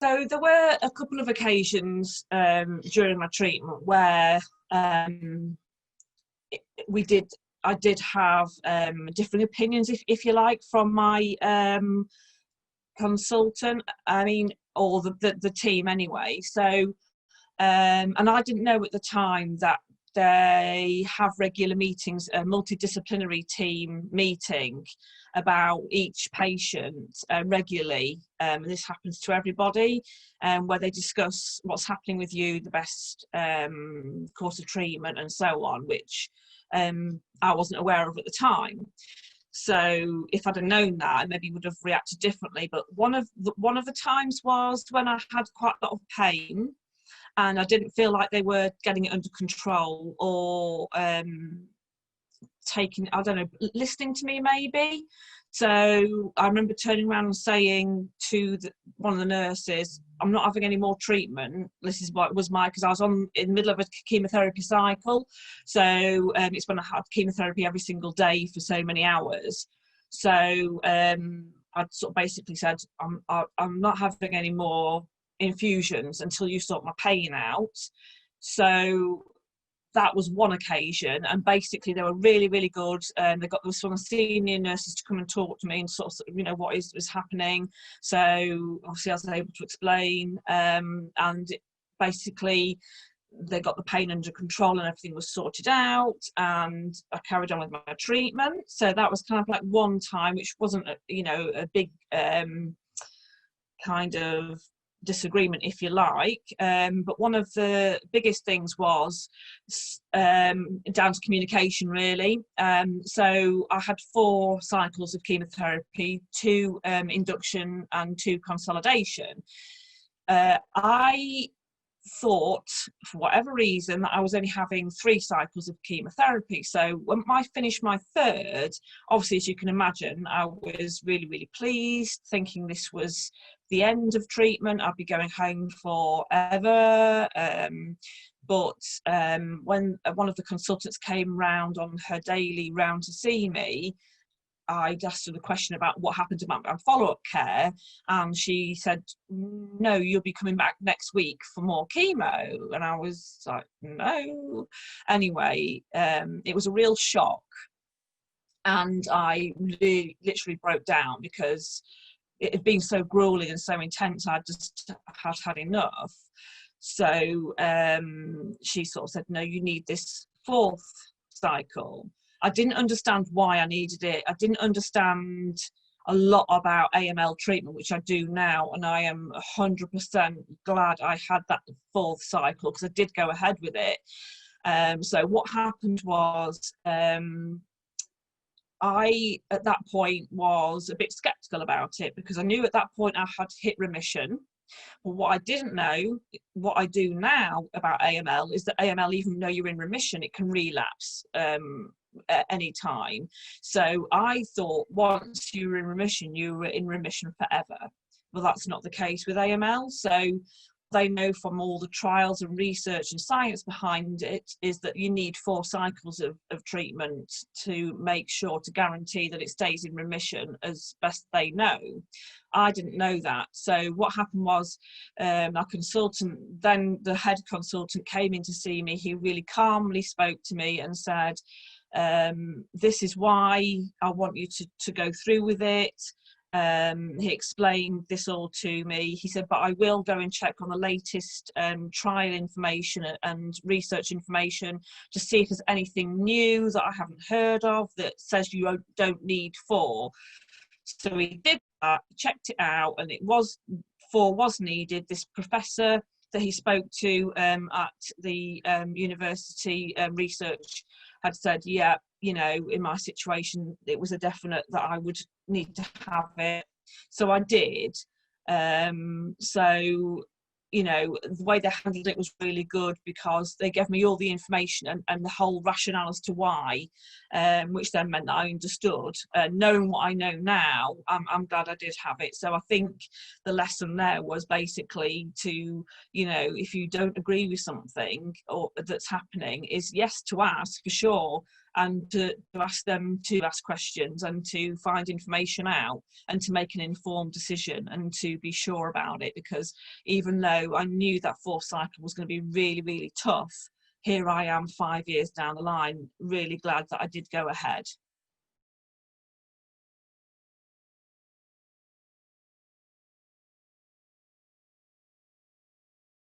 So there were a couple of occasions during my treatment where I did have differing opinions, if you like, from my consultant. I mean, or the team anyway. So, and I didn't know at the time that they have regular meetings, a multidisciplinary team meeting about each patient regularly. And this happens to everybody, where they discuss what's happening with you, the best course of treatment, and so on, which I wasn't aware of at the time. So if I'd have known that, I maybe would have reacted differently. But one of the times was when I had quite a lot of pain, and I didn't feel like they were getting it under control, or listening to me maybe. So I remember turning around and saying to one of the nurses, I'm not having any more treatment. This is what was because I was in the middle of a chemotherapy cycle. So it's when I had chemotherapy every single day for so many hours. So I'd sort of basically said, I'm not having any more infusions until you sort my pain out. So that was one occasion, and basically they were really, really good. They got some senior nurses to come and talk to me and sort of, what was happening. So obviously I was able to explain, and basically they got the pain under control and everything was sorted out, and I carried on with my treatment. So that was kind of like one time, which wasn't a big kind of disagreement, if you like, but one of the biggest things was down to communication, really. So I had 4 cycles of chemotherapy, 2 induction and 2 consolidation. I thought, for whatever reason, that I was only having 3 cycles of chemotherapy. So when I finished my 3rd, obviously, as you can imagine, I was really, really pleased, thinking this was the end of treatment. I'd be going home forever. But when one of the consultants came round on her daily round to see me, I'd asked her the question about what happened to my follow-up care, and she said, no, you'll be coming back next week for more chemo. And I was like, no. Anyway, it was a real shock, and I literally broke down because it had been so grueling and so intense. I just had enough. So she sort of said, no, you need this 4th cycle. I didn't understand why I needed it. I didn't understand a lot about AML treatment, which I do now, and I am 100% glad I had that 4th cycle, because I did go ahead with it. So what happened was, I, at that point, was a bit sceptical about it, because I knew at that point I had hit remission. Well, what I didn't know, what I do now about AML, is that AML, even though you're in remission, it can relapse at any time. So I thought once you were in remission, you were in remission forever. Well, that's not the case with AML. So they know from all the trials and research and science behind it is that you need 4 cycles of treatment to make sure, to guarantee that it stays in remission as best they know. I didn't know that. So what happened was, our consultant, then the head consultant, came in to see me. He really calmly spoke to me and said, this is why I want you to go through with it. He explained this all to me. He said, but I will go and check on the latest trial information and research information to see if there's anything new that I haven't heard of that says you don't need 4. So he did that, checked it out, and 4 was needed. This professor that he spoke to at the university research had said, yeah, in my situation, it was a definite that I would need to have it. So I did. So, the way they handled it was really good, because they gave me all the information and the whole rationale as to why, which then meant that I understood. Knowing what I know now, I'm glad I did have it. So I think the lesson there was basically to, if you don't agree with something or that's happening, is yes, to ask for sure. and to ask them to ask questions and to find information out and to make an informed decision and to be sure about it. Because even though I knew that fourth cycle was going to be really, really tough, here I am 5 years down the line, really glad that I did go ahead.